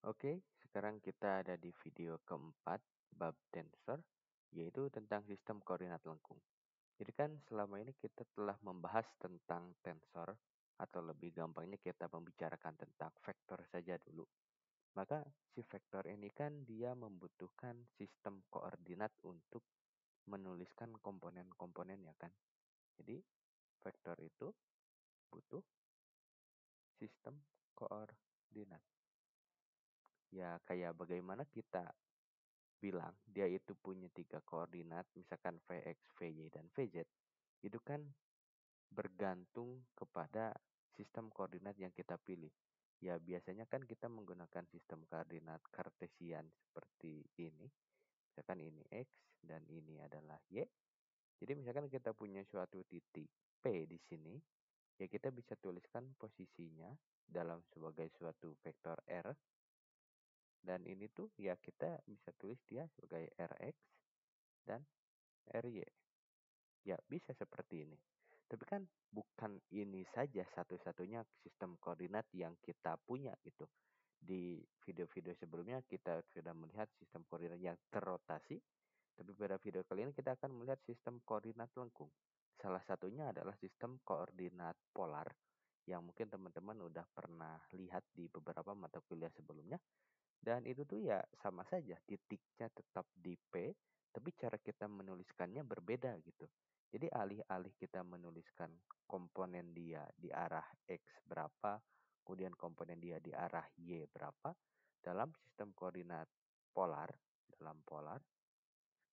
Oke, sekarang kita ada di video keempat bab tensor, yaitu tentang sistem koordinat lengkung. Jadi kan selama ini kita telah membahas tentang tensor, atau lebih gampangnya kita membicarakan tentang vektor saja dulu. Maka si vektor ini kan dia membutuhkan sistem koordinat untuk menuliskan komponen-komponennya kan. Jadi vektor itu butuh sistem koordinat. Ya kayak bagaimana kita bilang dia itu punya 3 koordinat, misalkan Vx, Vy, dan Vz, itu kan bergantung kepada sistem koordinat yang kita pilih. Ya biasanya kan kita menggunakan sistem koordinat kartesian seperti ini. Misalkan ini X dan ini adalah Y. Jadi misalkan kita punya suatu titik P di sini, ya kita bisa tuliskan posisinya dalam sebagai suatu vektor R. Dan ini tuh ya kita bisa tulis dia sebagai Rx dan Ry. Ya, bisa seperti ini. Tapi kan bukan ini saja satu-satunya sistem koordinat yang kita punya gitu. Di video-video sebelumnya kita sudah melihat sistem koordinat yang terrotasi. Tapi pada video kali ini kita akan melihat sistem koordinat lengkung. Salah satunya adalah sistem koordinat polar yang mungkin teman-teman udah pernah lihat di beberapa mata kuliah sebelumnya. Dan itu tuh ya sama saja, titiknya tetap di P, tapi cara kita menuliskannya berbeda gitu. Jadi alih-alih kita menuliskan komponen dia di arah X berapa, kemudian komponen dia di arah Y berapa, dalam sistem koordinat polar, dalam polar,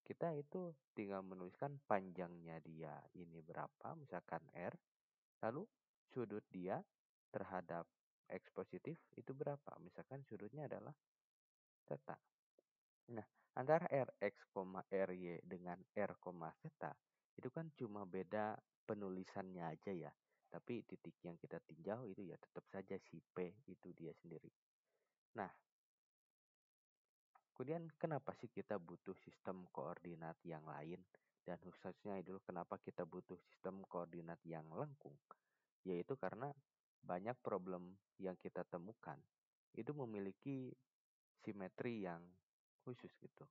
kita itu tinggal menuliskan panjangnya dia ini berapa, misalkan R, lalu sudut dia terhadap X positif itu berapa, misalkan sudutnya adalah theta. Nah, antara Rx, Ry dengan R, theta itu kan cuma beda penulisannya aja ya. Tapi titik yang kita tinjau itu ya tetap saja si P itu dia sendiri. Nah, kemudian kenapa sih kita butuh sistem koordinat yang lain? Dan khususnya itu kenapa kita butuh sistem koordinat yang lengkung? Yaitu karena banyak problem yang kita temukan itu memiliki simetri yang khusus gitu.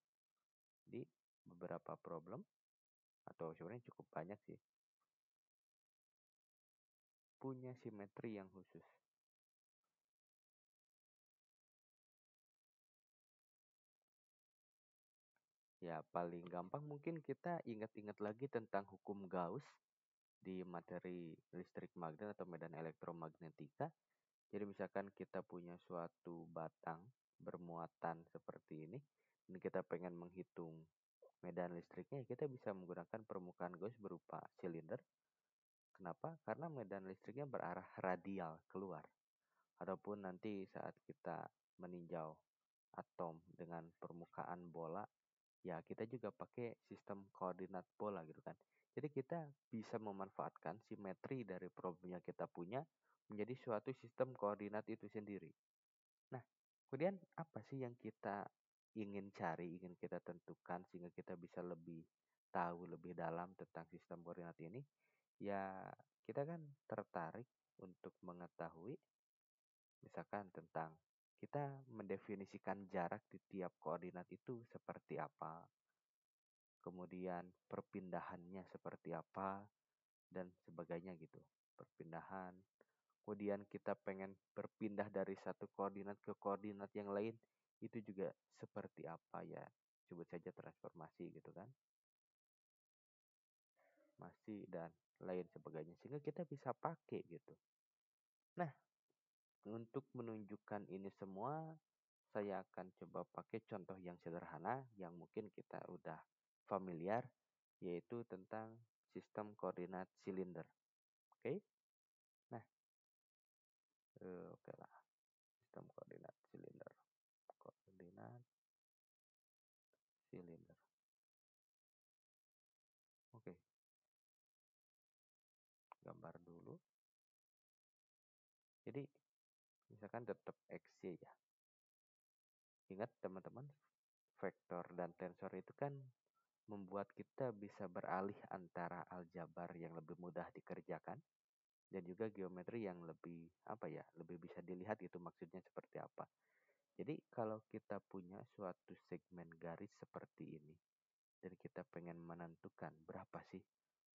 Jadi beberapa problem atau sebenarnya cukup banyak sih punya simetri yang khusus. Ya paling gampang mungkin kita ingat-ingat lagi tentang hukum Gauss di materi listrik magnet atau medan elektromagnetika. Jadi misalkan kita punya suatu batang bermuatan seperti ini dan kita pengen menghitung medan listriknya, kita bisa menggunakan permukaan Gauss berupa silinder. Kenapa? Karena medan listriknya berarah radial keluar. Ataupun nanti saat kita meninjau atom dengan permukaan bola, ya kita juga pakai sistem koordinat bola gitu kan. Jadi kita bisa memanfaatkan simetri dari problem yang kita punya menjadi suatu sistem koordinat itu sendiri. Nah, kemudian apa sih yang kita ingin cari, ingin kita tentukan sehingga kita bisa lebih tahu lebih dalam tentang sistem koordinat ini? Ya, kita kan tertarik untuk mengetahui misalkan tentang kita mendefinisikan jarak di tiap koordinat itu seperti apa, kemudian perpindahannya seperti apa, dan sebagainya gitu. Perpindahan, kemudian kita pengen berpindah dari satu koordinat ke koordinat yang lain, itu juga seperti apa ya, sebut saja transformasi gitu kan, masih dan lain sebagainya, sehingga kita bisa pakai gitu. Nah, untuk menunjukkan ini semua, saya akan coba pakai contoh yang sederhana yang mungkin kita udah familiar, yaitu tentang sistem koordinat silinder. Oke? Nah, oke lah. Sistem koordinat silinder. Koordinat silinder. Oke, gambar dulu. Jadi, misalkan tetap XY ya. Ingat teman-teman, vektor dan tensor itu kan membuat kita bisa beralih antara aljabar yang lebih mudah dikerjakan dan juga geometri yang lebih apa ya, lebih bisa dilihat itu maksudnya seperti apa. Jadi kalau kita punya suatu segmen garis seperti ini, dan kita pengen menentukan berapa sih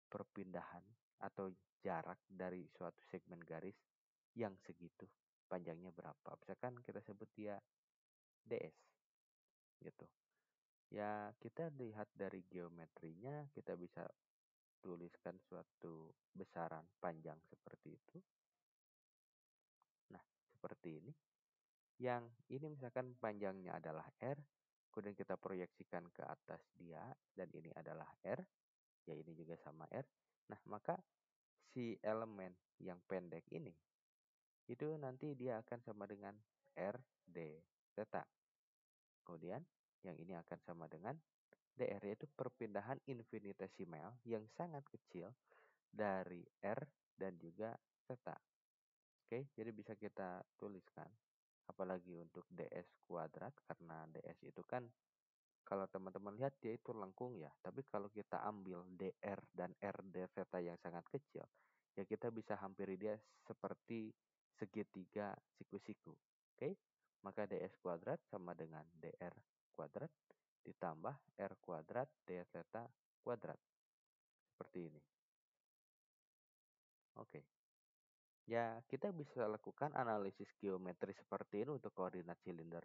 perpindahan atau jarak dari suatu segmen garis yang segitu, panjangnya berapa. Misalkan kita sebut dia DS gitu. Ya, kita lihat dari geometrinya, kita bisa tuliskan suatu besaran panjang seperti itu. Nah, seperti ini. Yang ini misalkan panjangnya adalah R, kemudian kita proyeksikan ke atas dia, dan ini adalah R, ya ini juga sama R. Nah, maka si elemen yang pendek ini, itu nanti dia akan sama dengan R D theta. Kemudian, yang ini akan sama dengan DR, yaitu perpindahan infinitesimal yang sangat kecil dari R dan juga theta. Oke, jadi bisa kita tuliskan. Apalagi untuk DS kuadrat, karena DS itu kan kalau teman-teman lihat dia itu lengkung ya. Tapi kalau kita ambil DR dan RD theta yang sangat kecil, ya kita bisa hampiri dia seperti segitiga siku-siku. Oke, maka DS kuadrat sama dengan DR kuadrat ditambah R kuadrat D theta kuadrat. Seperti ini. Oke. Ya, kita bisa lakukan analisis geometri seperti ini untuk koordinat silinder.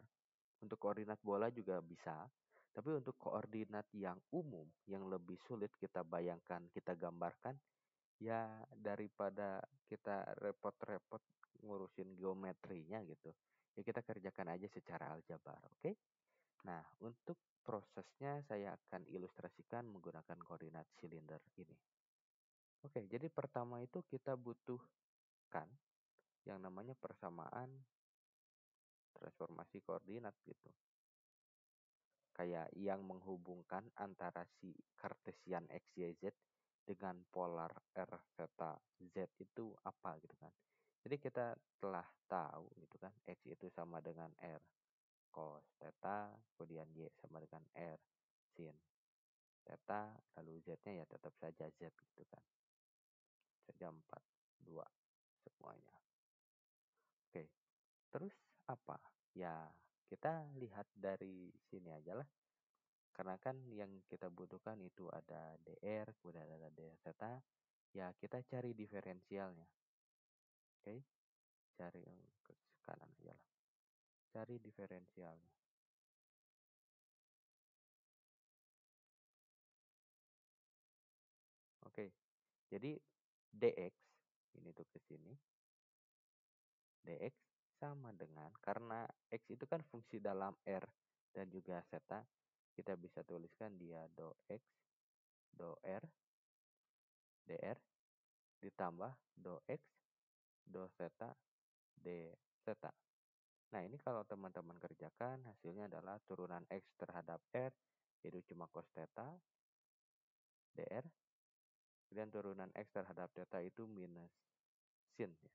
Untuk koordinat bola juga bisa. Tapi untuk koordinat yang umum, yang lebih sulit kita bayangkan, kita gambarkan, ya daripada kita repot-repot ngurusin geometrinya gitu. Ya kita kerjakan aja secara aljabar, oke? Nah, untuk prosesnya saya akan ilustrasikan menggunakan koordinat silinder ini. Oke, jadi pertama itu kita butuhkan yang namanya persamaan transformasi koordinat gitu. Kayak yang menghubungkan antara si Cartesian X, Y, Z dengan polar R, theta, Z itu apa gitu kan. Jadi kita telah tahu gitu kan, X itu sama dengan R cos theta, kemudian Y sama dengan R sin theta, lalu Z-nya ya tetap saja Z gitu kan. Saja 4, 2 semuanya. Oke, terus apa? Ya, kita lihat dari sini aja lah. Karena kan yang kita butuhkan itu ada DR, kemudian ada D theta. Ya, kita cari diferensialnya. Oke, cari yang ke kanan aja lah. Cari diferensialnya. Oke, jadi DX, ini tuh ke sini. DX sama dengan, karena X itu kan fungsi dalam R dan juga theta. Kita bisa tuliskan dia do X, do R, DR, ditambah do X, do theta, D theta. Nah, ini kalau teman-teman kerjakan, hasilnya adalah turunan X terhadap R, itu cuma cos theta, DR. Kemudian turunan X terhadap theta itu minus sin. Ya.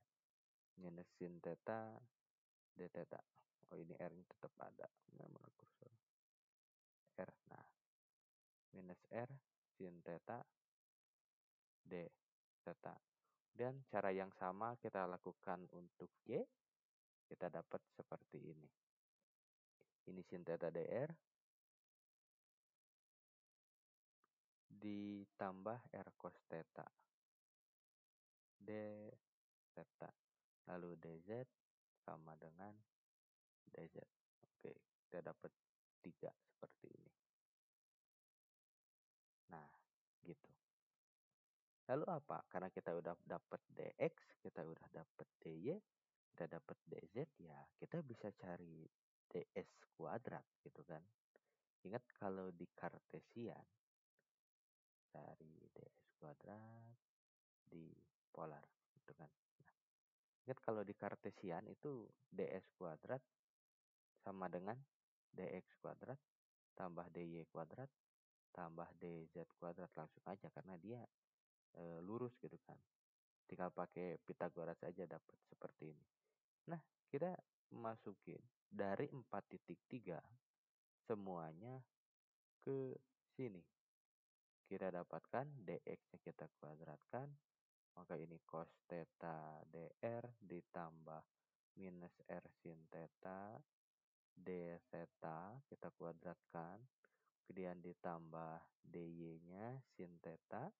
Minus sin theta, D theta. Oh, ini R-nya tetap ada. Mana kursor? R. Nah, minus R, sin theta, D theta. Dan cara yang sama kita lakukan untuk Y. Kita dapat seperti ini. Ini sin theta DR ditambah R cos theta D theta. Lalu DZ sama dengan DZ. Oke, kita dapat 3 seperti ini. Nah, gitu. Lalu apa? Karena kita udah dapat DX, kita udah dapat DY, kita dapat DZ, ya kita bisa cari DS kuadrat gitu kan. Ingat kalau di Cartesian, cari DS kuadrat di polar gitu kan. Nah, ingat kalau di Cartesian itu DS kuadrat sama dengan DX kuadrat tambah DY kuadrat tambah DZ kuadrat, langsung aja karena dia lurus gitu kan. Tinggal pakai Pitagoras aja dapat seperti ini. Nah, kita masukin dari 4,3 semuanya ke sini. Kita dapatkan dx-nya kita kuadratkan, maka ini cos theta dr ditambah minus r sin theta d theta kita kuadratkan, kemudian ditambah dy-nya sin theta,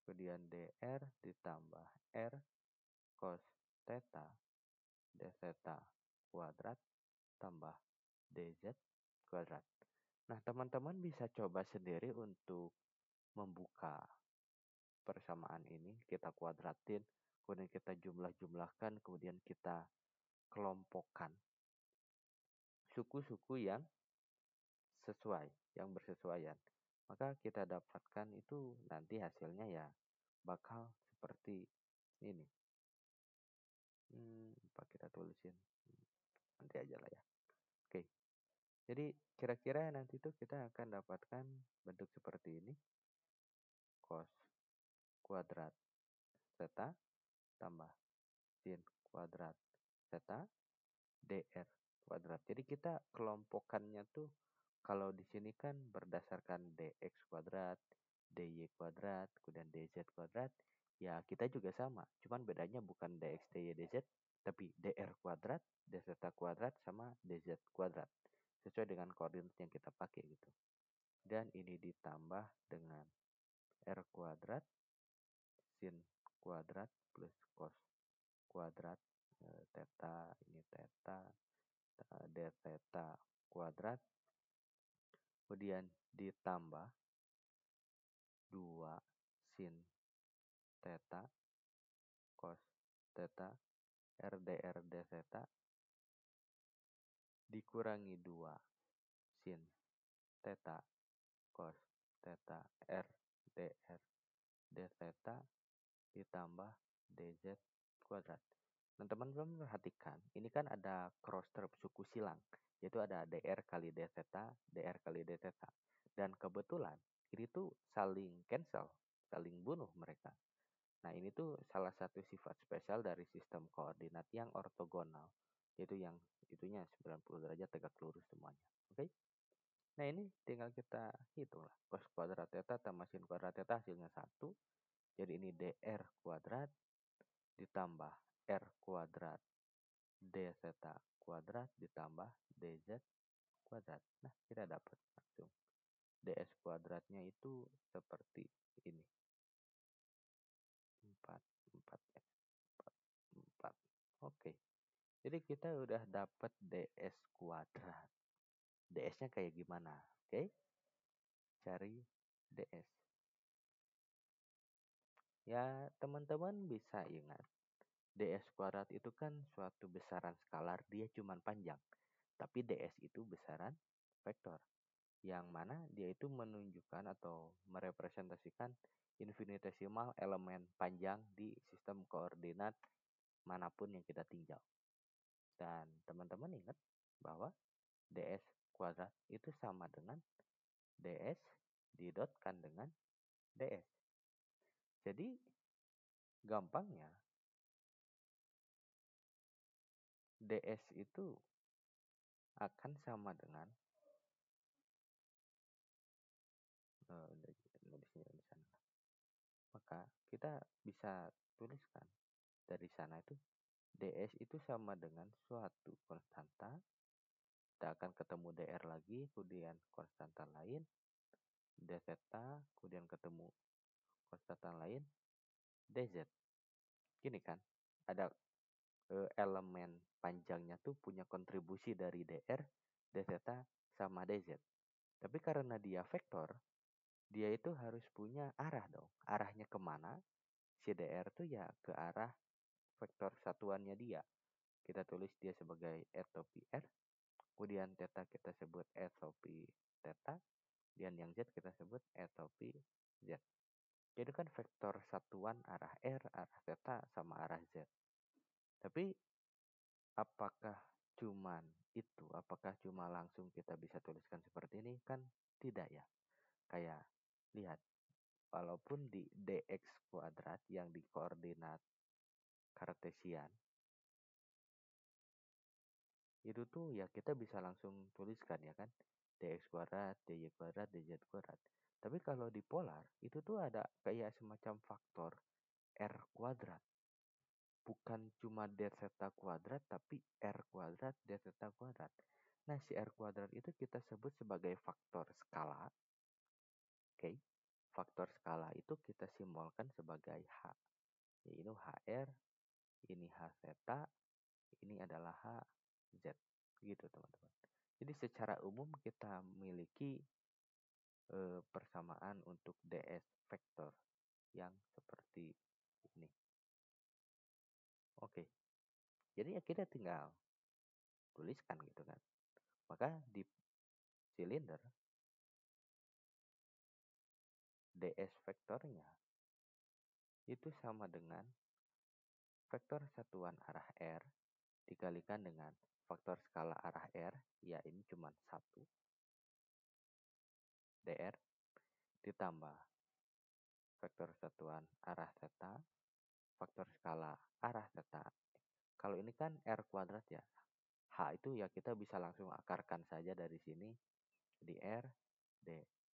kemudian dr ditambah r cos theta d theta kuadrat tambah dz kuadrat. Nah, teman-teman bisa coba sendiri untuk membuka persamaan ini, kita kuadratin, kemudian kita jumlah-jumlahkan, kemudian kita kelompokkan suku-suku yang sesuai, yang bersesuaian. Maka kita dapatkan itu nanti hasilnya ya bakal seperti ini. Apa kita tulisin? Nanti aja lah ya. Oke. Jadi kira-kira nanti itu kita akan dapatkan bentuk seperti ini. Cos kuadrat theta tambah sin kuadrat theta dr kuadrat. Jadi kita kelompokannya tuh kalau di sini kan berdasarkan dx kuadrat, dy kuadrat, kemudian dz kuadrat. Ya kita juga sama, cuman bedanya bukan dx, dy, dz, tapi dr kuadrat, d theta kuadrat, sama dz kuadrat. Sesuai dengan koordinat yang kita pakai gitu. Dan ini ditambah dengan r kuadrat, sin kuadrat plus cos kuadrat, theta, ini theta, d theta kuadrat, kemudian ditambah 2 sin theta cos theta r dr d theta dikurangi 2 sin theta cos theta r dr d theta ditambah dz kuadrat. Nah, teman-teman perhatikan, ini kan ada cross term suku silang, yaitu ada dr kali d theta, dr kali d theta. Dan kebetulan ini tuh saling cancel, saling bunuh mereka. Nah, ini tuh salah satu sifat spesial dari sistem koordinat yang ortogonal, yaitu yang itunya 90 derajat tegak lurus semuanya. Oke? Nah, ini tinggal kita hitung lah. Cos kuadrat theta tambah sin kuadrat theta hasilnya 1. Jadi ini dr kuadrat ditambah r kuadrat d theta kuadrat ditambah dz kuadrat. Nah, kita dapat langsung ds kuadratnya itu seperti ini. 4, 4, 4, 4. Oke. Jadi kita udah dapat ds kuadrat. ds-nya kayak gimana? Oke. Cari ds. Ya, teman-teman bisa ingat. ds kuadrat itu kan suatu besaran skalar, dia cuma panjang. Tapi ds itu besaran vektor. Yang mana dia itu menunjukkan atau merepresentasikan infinitesimal elemen panjang di sistem koordinat manapun yang kita tinjau. Dan teman-teman ingat bahwa ds kuadrat itu sama dengan ds didotkan dengan ds. Jadi gampangnya ds itu akan sama dengan di sana. Maka kita bisa tuliskan dari sana itu ds itu sama dengan suatu konstanta. Kita akan ketemu dr lagi, kemudian konstanta lain, d theta, kemudian ketemu konstanta lain, dz. Gini kan, ada elemen panjangnya tuh punya kontribusi dari dr, d theta, sama dz. Tapi karena dia vektor, dia itu harus punya arah dong. Arahnya kemana? Si dr tuh ya ke arah vektor satuannya dia. Kita tulis dia sebagai etopi r, kemudian theta kita sebut etopi theta, dan yang z kita sebut etopi z. Jadi kan vektor satuan arah r, arah theta, sama arah z. Tapi apakah cuman itu? Apakah cuma langsung kita bisa tuliskan seperti ini? Kan tidak ya. Kayak lihat, walaupun di dx kuadrat yang di koordinat kartesian, itu tuh ya kita bisa langsung tuliskan ya kan, dx kuadrat, dy kuadrat, dz kuadrat. Tapi kalau di polar itu tuh ada kayak semacam faktor r kuadrat. bukan cuma d theta kuadrat, tapi r kuadrat d theta kuadrat. Nah, si r kuadrat itu kita sebut sebagai faktor skala. Oke, faktor skala itu kita simbolkan sebagai H, yaitu HR, ini H theta, ini adalah H Z. Gitu, teman-teman. Jadi secara umum kita memiliki persamaan untuk ds vektor yang seperti ini. Oke, jadi ya kita tinggal tuliskan gitu kan. Maka di silinder ds vektornya itu sama dengan vektor satuan arah R dikalikan dengan faktor skala arah R, ya ini cuma 1 dr, ditambah vektor satuan arah theta, faktor skala arah theta. Kalau ini kan R kuadrat ya, H itu ya kita bisa langsung akarkan saja dari sini, di R d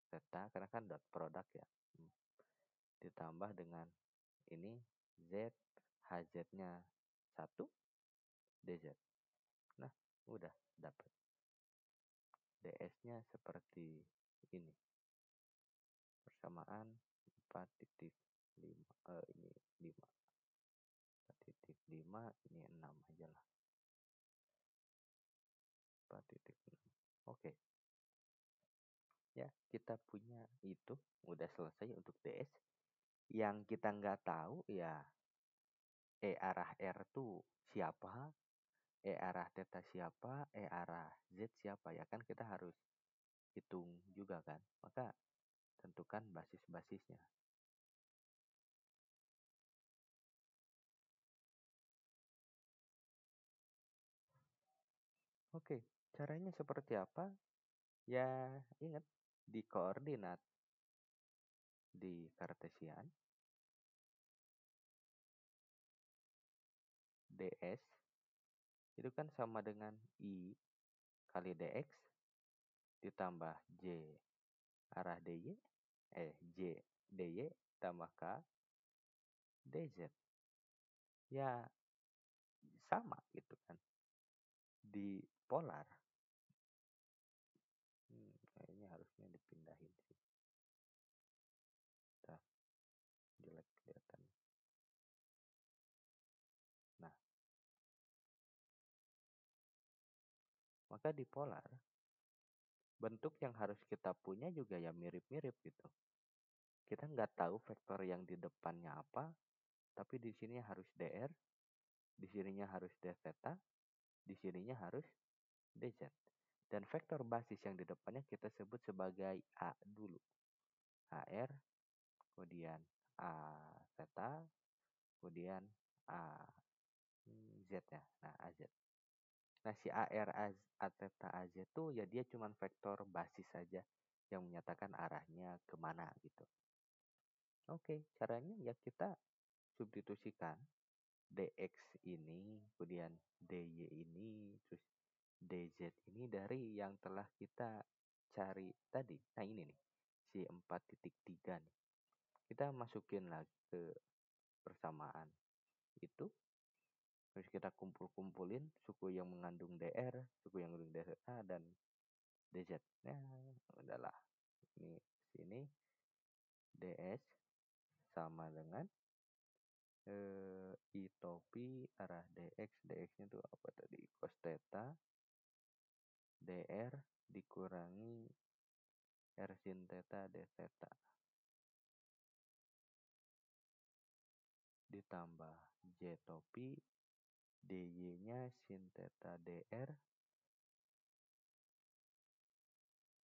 theta karena kan dot produk ya. Ditambah dengan ini Z, HZ-nya 1 DZ. Nah, udah dapat. DS-nya seperti ini. Persamaan 4,5 ini 5. 4,5 ini 6 aja lah. 4,6. Oke. Ya, kita punya itu udah selesai untuk DS. Yang kita nggak tahu ya E arah R tuh siapa, E arah theta siapa, E arah Z siapa, ya kan kita harus hitung juga kan. Maka tentukan basis-basisnya. Oke, caranya seperti apa? Ya, ingat di koordinat di kartesian ds itu kan sama dengan I kali dx ditambah J arah dy, J dy tambah K dz. Ya, sama gitu kan. Di polar, kayaknya harusnya dipindahin sih. Nah, jelek kelihatan. Nah, maka di polar, bentuk yang harus kita punya juga ya mirip-mirip gitu. Kita nggak tahu vektor yang di depannya apa, tapi di sini harus dr, di sininya harus d theta, di sininya harus dz. Dan vektor basis yang di depannya kita sebut sebagai A dulu. HR, kemudian A theta, kemudian A Z ya. Nah, AZ. Nah, si AR, A theta, AZ itu ya dia cuma vektor basis saja yang menyatakan arahnya kemana gitu. Oke, caranya ya kita substitusikan dx ini, kemudian dy ini, terus dz ini dari yang telah kita cari tadi. Nah, ini nih, si 4,3 nih. Kita masukin lagi ke persamaan itu. Terus kita kumpul-kumpulin suku yang mengandung dr, suku yang mengandung dθ, dan dz. Nah, udahlah. Ini sini ds sama dengan I topi arah dx. Dx-nya itu apa tadi? Cos theta dr dikurangi r sin theta d theta ditambah j topi dy-nya sin theta dr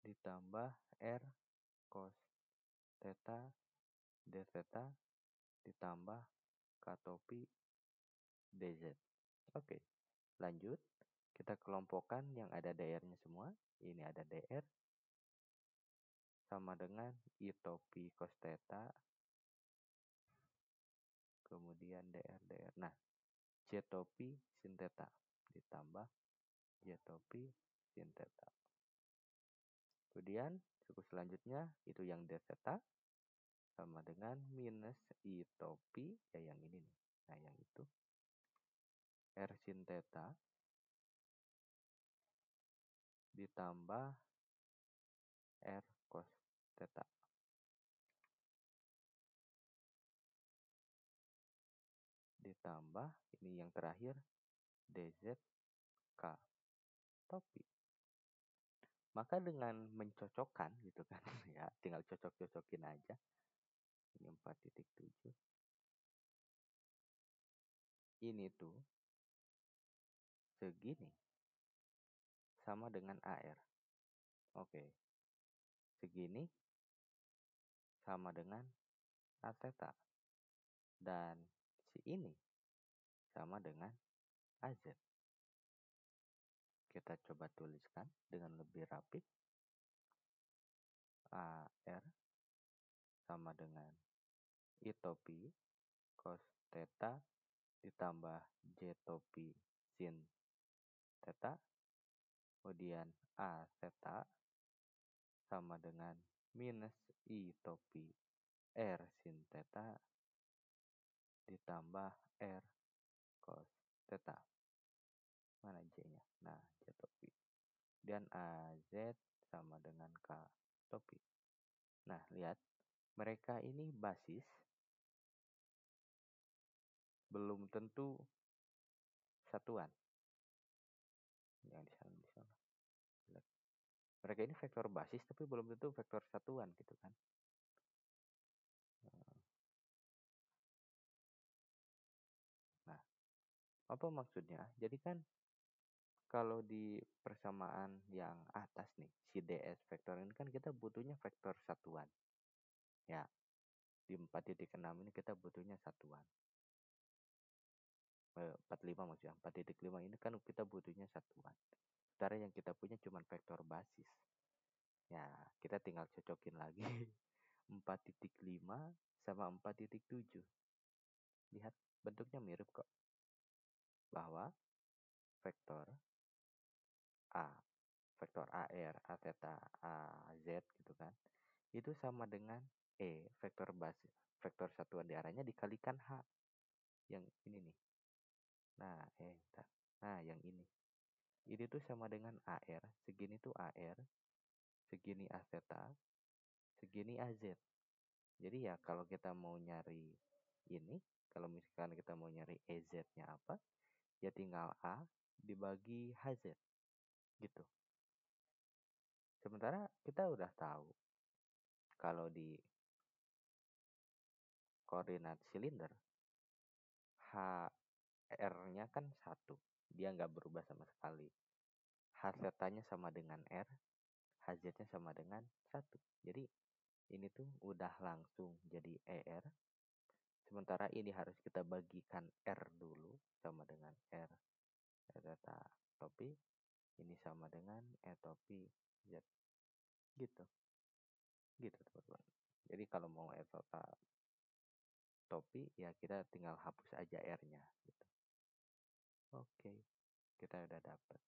ditambah r cos theta d theta ditambah k topi dz. Oke, lanjut. Kita kelompokkan yang ada dr-nya semua. Ini ada dr sama dengan I topi cos theta, kemudian dr. Nah, J topi sin theta ditambah J topi sin theta. Kemudian suku selanjutnya itu yang d theta sama dengan minus I topi, ya yang ini nih. Nah, yang itu R sin theta ditambah R cos theta. Ditambah ini yang terakhir DZK topi. Maka dengan mencocokkan gitu kan ya, tinggal cocok-cocokin aja. Ini 4,7. Ini tuh segini sama dengan AR. Oke. Segini sama dengan A theta. Dan si ini sama dengan AZ. Kita coba tuliskan dengan lebih rapi. AR sama dengan I topi cos theta ditambah J topi sin theta. Kemudian A theta sama dengan minus I topi R sin theta ditambah R cos theta. Mana J-nya? Nah, J topi. Dan AZ sama dengan K topi. Nah, lihat. Mereka ini basis. Belum tentu satuan. Yang di sana, di sana. Lihat. Mereka ini vektor basis tapi belum tentu vektor satuan gitu kan. Nah, apa maksudnya? Jadi kan kalau di persamaan yang atas nih, si DS vektor ini kan kita butuhnya vektor satuan. Ya, di 4,6 ini kita butuhnya satuan. 45 maksudnya, 4,5 ini kan kita butuhnya satuan. Sementara yang kita punya cuma vektor basis. Ya, kita tinggal cocokin lagi. 4,5 sama 4,7. Lihat, bentuknya mirip kok. Bahwa vektor A, vektor AR, A theta, AZ gitu kan. Itu sama dengan vektor basis, vektor satuan daerahnya dikalikan H. Yang ini nih. Nah, nah yang ini. Ini tuh sama dengan AR, segini tuh AR, segini A theta, segini AZ. Jadi ya kalau kita mau nyari ini, kalau misalkan kita mau nyari EZ-nya apa, ya tinggal A dibagi HZ. Gitu. Sementara kita udah tahu kalau di koordinat silinder HR-nya kan 1. Dia nggak berubah sama sekali. H theta-nya sama dengan R, HZ-nya sama dengan 1. Jadi ini tuh udah langsung jadi ER. Sementara ini harus kita bagikan R dulu sama dengan R theta topi. Ini sama dengan E topi Z. Gitu. Gitu teman-teman. Jadi kalau mau E theta topi ya kita tinggal hapus aja R-nya gitu. Oke, kita udah dapat.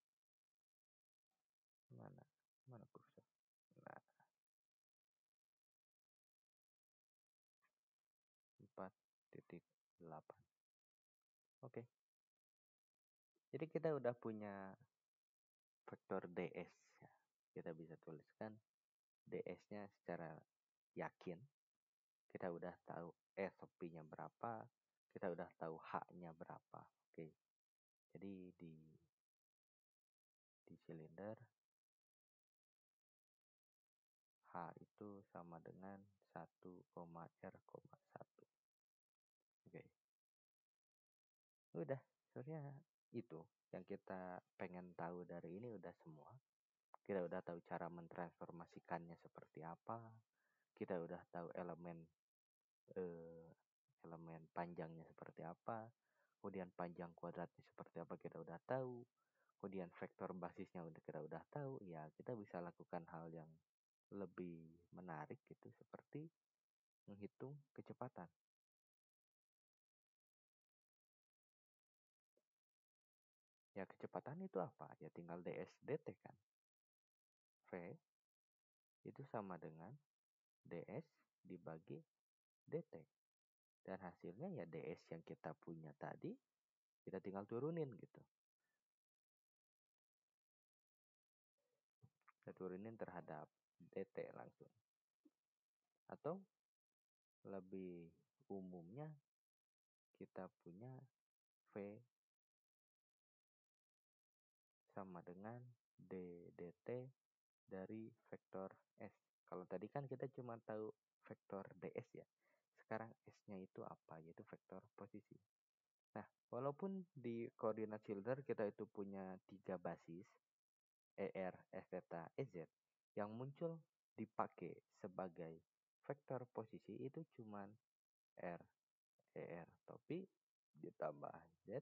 Mana kursor? Nah, 4,8. Oke. Jadi kita udah punya vektor DS ya. Kita bisa tuliskan DS-nya secara yakin. Kita udah tahu E topinya berapa, kita udah tahu H-nya berapa. Oke. Jadi di silinder H itu sama dengan 1,R,1. Oke. Udah, sebenarnya itu yang kita pengen tahu dari ini udah semua. Kita udah tahu cara mentransformasikannya seperti apa. Kita udah tahu elemen panjangnya seperti apa. Kemudian panjang kuadratnya seperti apa kita udah tahu. Kemudian vektor basisnya kita udah tahu. Ya, kita bisa lakukan hal yang lebih menarik gitu seperti menghitung kecepatan. Ya, kecepatan itu apa? Ya tinggal ds dt kan. V itu sama dengan ds dibagi dt. Dan hasilnya ya ds yang kita punya tadi Kita tinggal turunin gitu. Kita turunin terhadap dt langsung. Atau lebih umumnya kita punya V sama dengan D dt dari vektor S. Kalau tadi kan kita cuma tahu vektor ds ya. Sekarang S-nya itu apa? Yaitu vektor posisi. Nah, walaupun di koordinat Schiller kita itu punya 3 basis, ER, S theta, EZ, yang muncul dipakai sebagai vektor posisi itu cuma R, ER topi ditambah Z,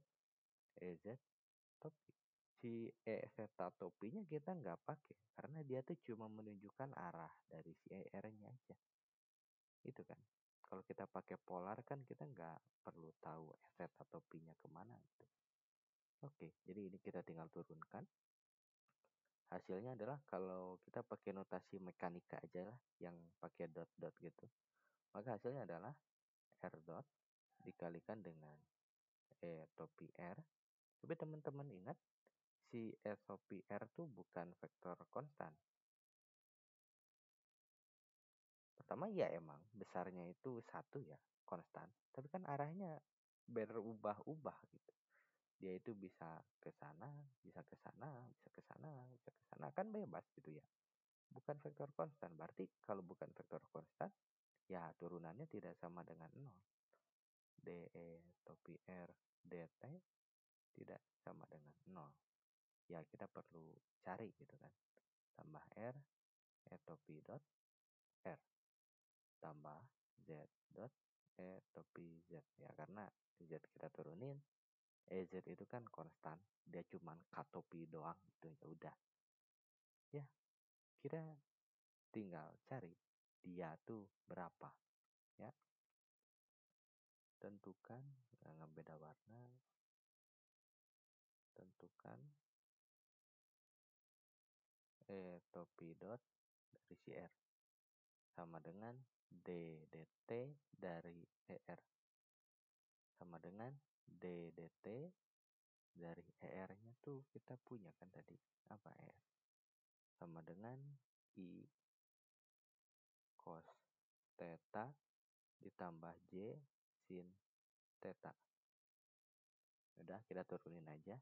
EZ topi. Si E theta topinya kita nggak pakai karena dia tuh cuma menunjukkan arah dari si ER-nya aja. Itu kan. Kalau kita pakai polar kan kita nggak perlu tahu E theta topinya kemana gitu. Oke, jadi ini kita tinggal turunkan. Hasilnya adalah kalau kita pakai notasi mekanika aja lah yang pakai dot-dot gitu. Maka hasilnya adalah R dot dikalikan dengan E topi R. Tapi teman-teman ingat si E topi R itu bukan vektor konstan. Pertama ya emang besarnya itu 1 ya, konstan. Tapi kan arahnya berubah-ubah gitu. Dia itu bisa ke sana, bisa ke sana, bisa ke sana, bisa ke sana, kan bebas gitu ya. Bukan vektor konstan. Berarti kalau bukan vektor konstan, ya turunannya tidak sama dengan 0. DE topi R dt tidak sama dengan 0. Ya kita perlu cari gitu kan. Tambah R, E topi dot R. Tambah Z dot E topi Z. Ya karena Z kita turunin, EZ itu kan konstan. Dia cuma K topi doang gitu. Ya udah. Ya, kita tinggal cari dia tuh berapa. Ya, tentukan, jangan beda warna. Tentukan E topi dot dari si R sama dengan D dt dari ER sama dengan D dt dari ER-nya tuh kita punya kan tadi apa ER sama dengan I cos theta ditambah J sin theta. Udah kita turunin aja.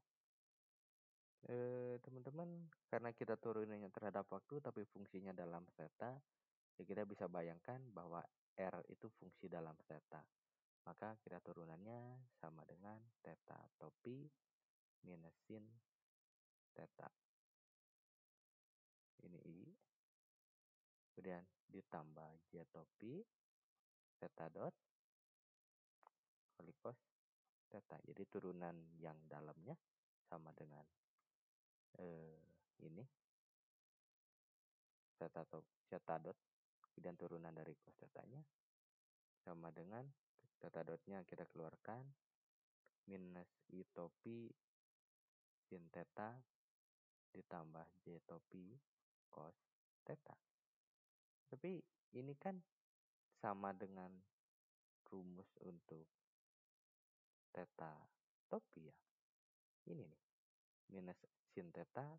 Teman-teman, karena kita turuninnya terhadap waktu tapi fungsinya dalam theta, ya kita bisa bayangkan bahwa R itu fungsi dalam theta. Maka kita turunannya sama dengan theta topi minus sin theta. Ini I. Kemudian ditambah J topi theta dot kali cos theta. Jadi turunan yang dalamnya sama dengan ini theta dot. Kemudian turunan dari cos theta-nya sama dengan theta dotnya kita keluarkan minus I topi sin theta ditambah J topi cos theta. Tapi ini kan sama dengan rumus untuk theta topi ya. Ini nih, minus sin theta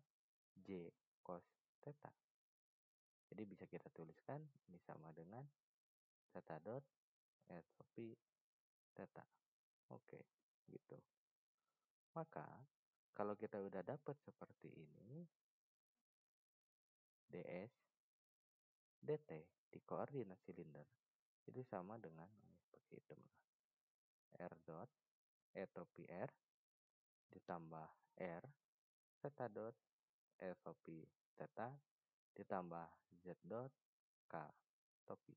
J cos theta. Jadi bisa kita tuliskan ini sama dengan theta dot E topi theta. Oke, gitu. Maka kalau kita udah dapat seperti ini, ds dt di koordinat silinder itu sama dengan seperti itu. R dot E topi R ditambah R theta dot E topi theta ditambah Z dot K topi.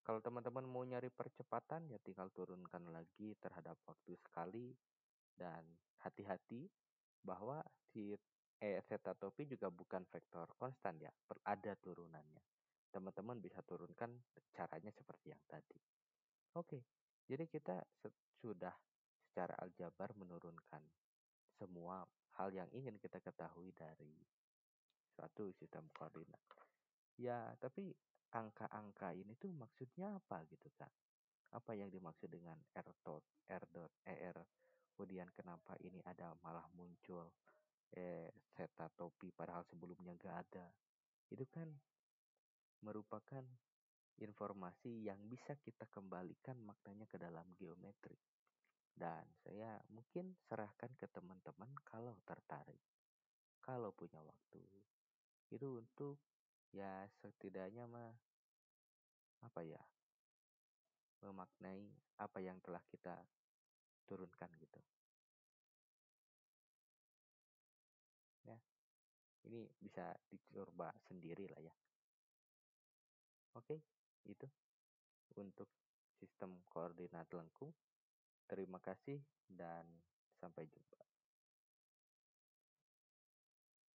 Kalau teman-teman mau nyari percepatan ya tinggal turunkan lagi terhadap waktu sekali dan hati-hati bahwa si E theta topi juga bukan vektor konstan ya, ada turunannya. Teman-teman bisa turunkan caranya seperti yang tadi. Oke, jadi kita sudah secara aljabar menurunkan semua hal yang ingin kita ketahui dari suatu sistem koordinat. Ya, tapi angka-angka ini tuh maksudnya apa gitu kan? Apa yang dimaksud dengan R dot, ER? kemudian kenapa ini ada malah muncul seta topi padahal sebelumnya nggak ada. Itu kan merupakan informasi yang bisa kita kembalikan maknanya ke dalam geometri. Dan saya mungkin serahkan ke teman-teman kalau tertarik, kalau punya waktu, itu untuk ya setidaknya mah apa ya, memaknai apa yang telah kita turunkan gitu. Ya, ini bisa dicoba sendiri lah ya. Oke, itu untuk sistem koordinat lengkung. Terima kasih dan sampai jumpa.